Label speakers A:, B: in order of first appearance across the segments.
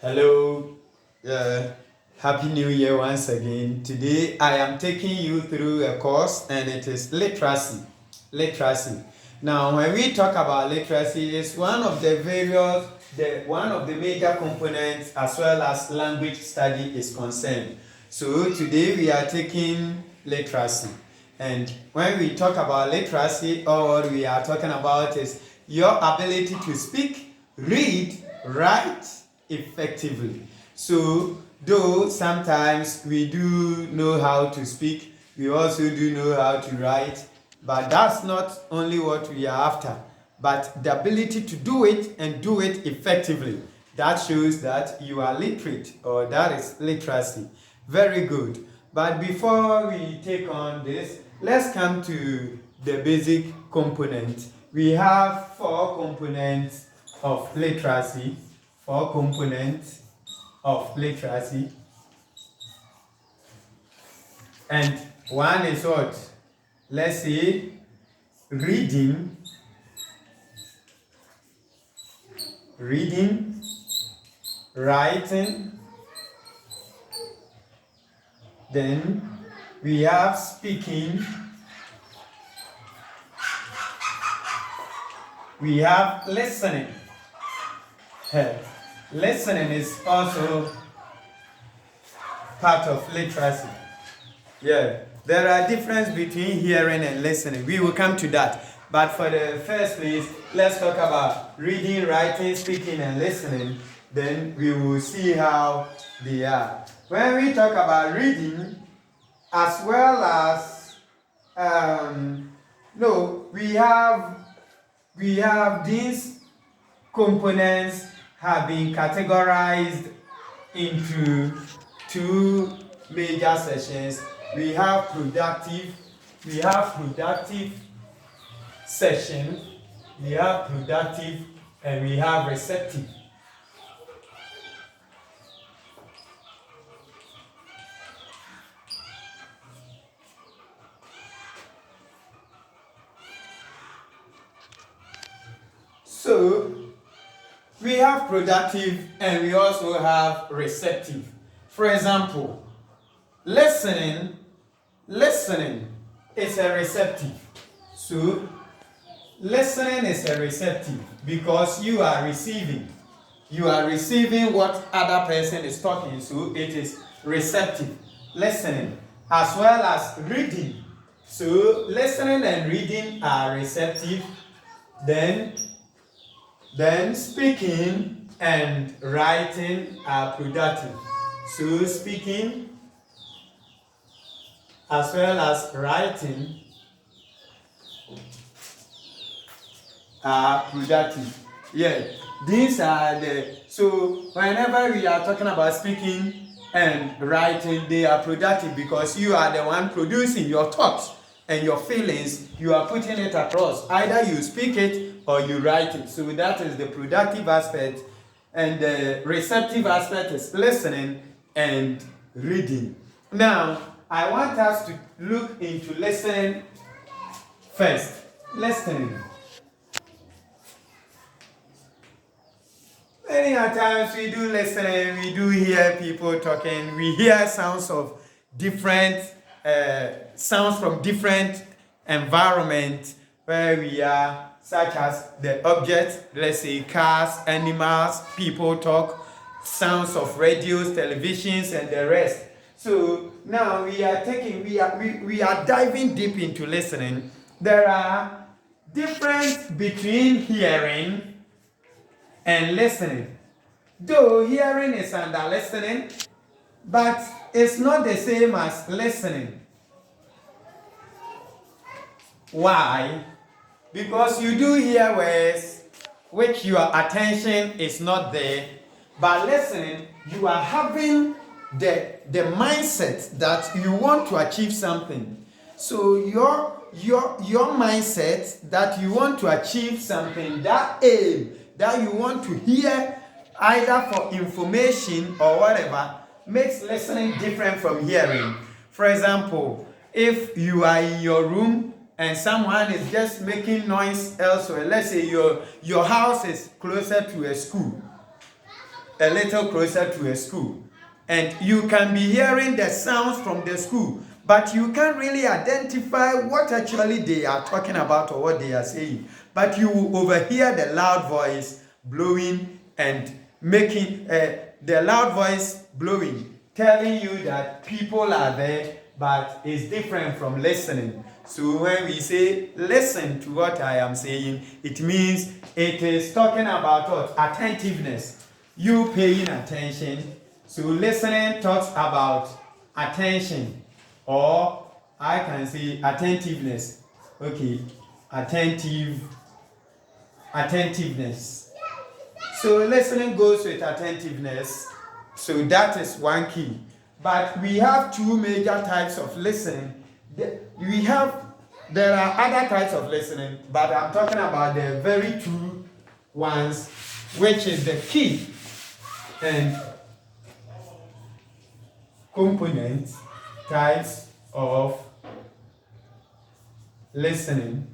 A: Hello, Happy New Year once again. Today I am taking you through a course and it is literacy. Literacy. Now, when we talk about literacy, it's one of the one of the major components as well as language study is concerned. So today we are taking literacy. And when we talk about literacy, all what we are talking about is your ability to speak, read, write effectively. So, though sometimes we do know how to speak, we also do know how to write, but that's not only what we are after, but the ability to do it and do it effectively. That shows that you are literate, or that is literacy. Very good. But before we take on this, let's come to the basic component. We have four components of literacy. Four components of literacy. And one is what? Let's say reading, writing, then we have speaking, we have listening. Listening is also part of literacy. Yeah, there are differences between hearing and listening. We will come to that. But for the first place, let's talk about reading, writing, speaking, and listening. Then we will see how they are. When we talk about reading, as well as we have these components have been categorized into two major sessions. We have productive session, we have productive, and we have receptive. So we have productive and we also have receptive. For example, listening is a receptive. So listening is a receptive because you are receiving what other person is talking, so it is receptive. Listening as well as reading. So listening and reading are receptive. Then speaking and writing are productive. So speaking as well as writing are productive. Yeah, these are so whenever we are talking about speaking and writing, they are productive because you are the one producing your thoughts and your feelings. You are putting it across. Either you speak it or you write it. So that is the productive aspect, and the receptive aspect is listening and reading. Now, I want us to look into listening first. Listening. Many times we do listening, we do hear people talking, we hear sounds of different sounds from different environments where we are, such as the objects, let's say cars, animals, people talk, sounds of radios, televisions, and the rest. So now we are diving deep into listening. There are differences between hearing and listening. Though hearing is under listening, but it's not the same as listening. Why? Because you do hear words which your attention is not there, but listening, you are having the mindset that you want to achieve something. So your mindset that you want to achieve something, that aim that you want to hear either for information or whatever, makes listening different from hearing. For example, if you are in your room and someone is just making noise elsewhere, let's say your house is closer to a school, a little closer to a school, and you can be hearing the sounds from the school, but you can't really identify what actually they are talking about or what they are saying. But you will overhear the loud voice blowing and making the loud voice blowing, telling you that people are there, but it's different from listening. So when we say listen to what I am saying, it means it is talking about what? Attentiveness. You paying attention. So listening talks about attention, or I can say attentiveness. Okay, attentiveness. So listening goes with attentiveness. So that is one key. But we have two major types of listening. There are other types of listening, but I'm talking about the very two ones, which is the key and component types of listening.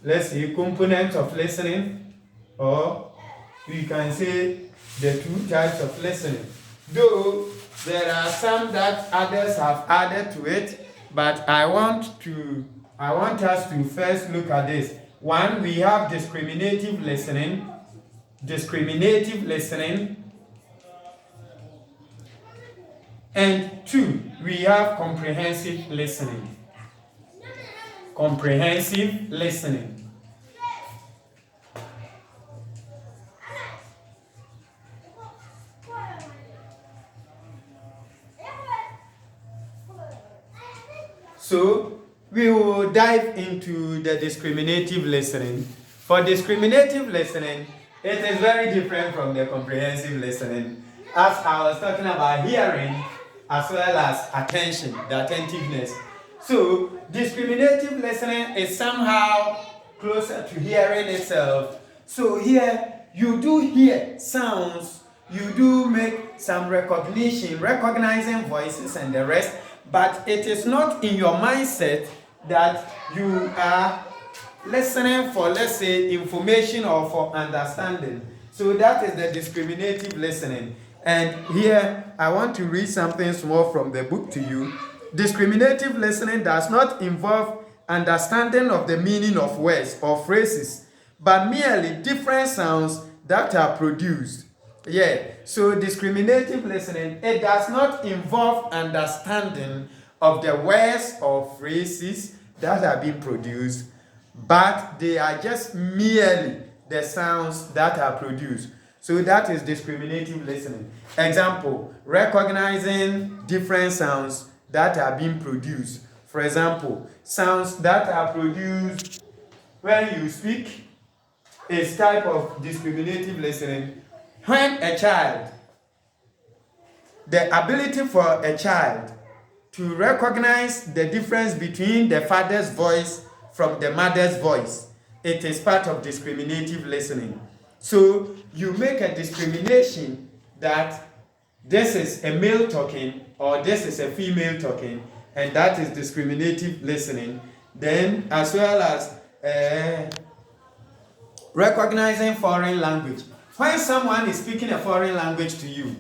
A: Let's say components of listening, or we can say the two types of listening. Though there are some that others have added to it, but I want us to first look at this. One, we have discriminative listening. And two, we have comprehensive listening. So we will dive into the discriminative listening. For discriminative listening, it is very different from the comprehensive listening. As I was talking about hearing as well as attention, the attentiveness. So discriminative listening is somehow closer to hearing itself. So here you do hear sounds, you do make some recognizing voices and the rest, but it is not in your mindset that you are listening for, let's say, information or for understanding. So that is the discriminative listening. And here I want to read something small from the book to you. Discriminative listening does not involve understanding of the meaning of words or phrases, but merely different sounds that are produced. So discriminative listening, it does not involve understanding of the words or phrases that are being produced, but they are just merely the sounds that are produced. So that is discriminative listening. Example, recognizing different sounds that are being produced. For example, sounds that are produced when you speak is type of discriminative listening. When a child, the ability for a child to recognize the difference between the father's voice from the mother's voice, it is part of discriminative listening. So you make a discrimination that this is a male talking or this is a female talking, and that is discriminative listening. Then as well as recognizing foreign language. When someone is speaking a foreign language to you,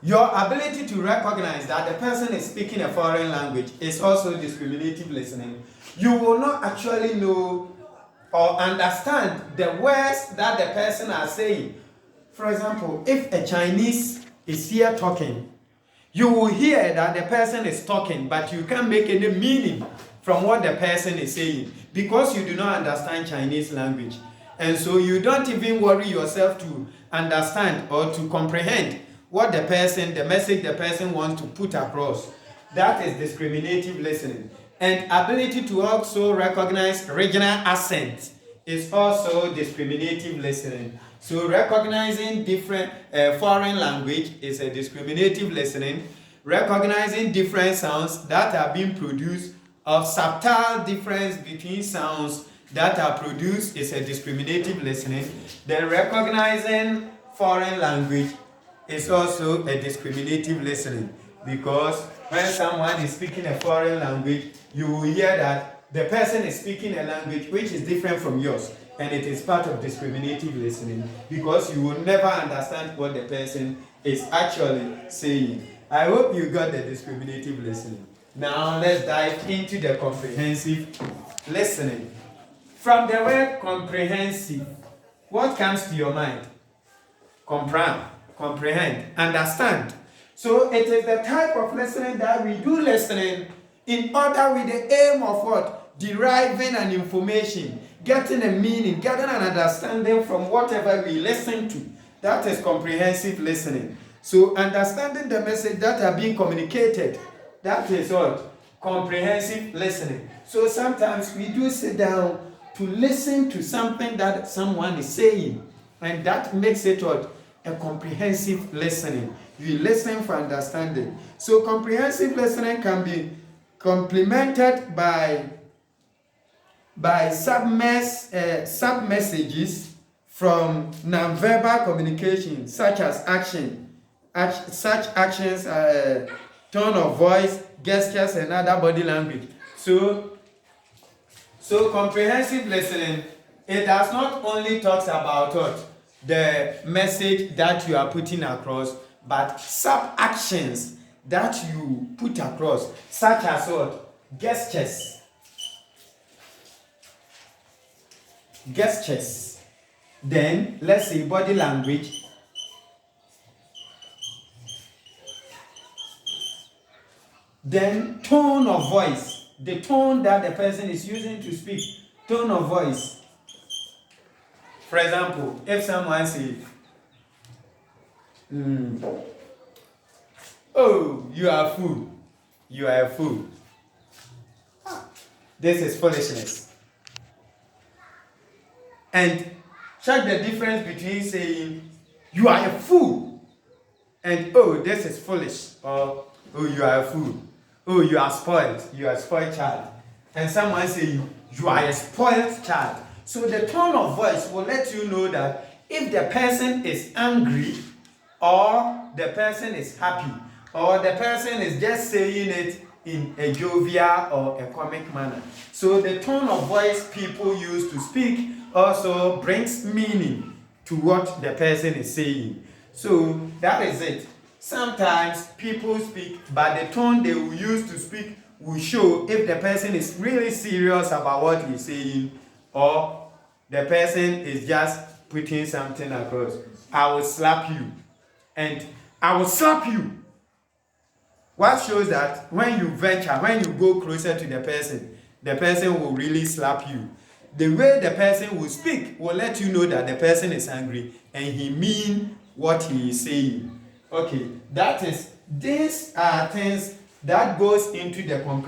A: your ability to recognize that the person is speaking a foreign language is also discriminative listening. You will not actually know or understand the words that the person is saying. For example, if a Chinese is here talking, you will hear that the person is talking, but you can't make any meaning from what the person is saying because you do not understand Chinese language. And so you don't even worry yourself to understand or to comprehend what the message the person wants to put across. That is discriminative listening. And ability to also recognize regional accent is also discriminative listening. So recognizing different foreign language is a discriminative listening. Recognizing different sounds that are being produced of subtle difference between sounds that are produced is a discriminative listening. Then recognizing foreign language is also a discriminative listening, because when someone is speaking a foreign language, you will hear that the person is speaking a language which is different from yours. And it is part of discriminative listening because you will never understand what the person is actually saying. I hope you got the discriminative listening. Now let's dive into the comprehensive listening. From the word comprehensive, what comes to your mind? Comprehend, understand. So it is the type of listening that we do listening in order with the aim of what? Deriving an information, getting a meaning, getting an understanding from whatever we listen to. That is comprehensive listening. So understanding the message that are being communicated, that is what? Comprehensive listening. So sometimes we do sit down to listen to something that someone is saying, and that makes it what? A comprehensive listening. You listen for understanding. So comprehensive listening can be complemented by sub-messages from nonverbal communication, such as such actions, tone of voice, gestures, and other body language. So comprehensive listening, it does not only talk about what? The message that you are putting across, but sub-actions that you put across, such as what? Gestures. Then, let's say body language. Then, tone of voice. The tone that the person is using to speak. Tone of voice. For example, if someone says, oh, you are a fool. You are a fool. This is foolishness. And check the difference between saying, you are a fool, and oh, this is foolish, or oh, you are a fool. Oh, you are spoiled. You are a spoiled child. And someone saying, you are a spoiled child. So the tone of voice will let you know that if the person is angry, or the person is happy, or the person is just saying it in a jovial or a comic manner. So the tone of voice people use to speak also brings meaning to what the person is saying. So that is it. Sometimes people speak, but the tone they will use to speak will show if the person is really serious about what he's saying, or the person is just putting something across. I will slap you. And I will slap you. What shows that when you venture, when you go closer to the person will really slap you. The way the person will speak will let you know that the person is angry and he means what he is saying. Okay, these are things that goes into the comprehension.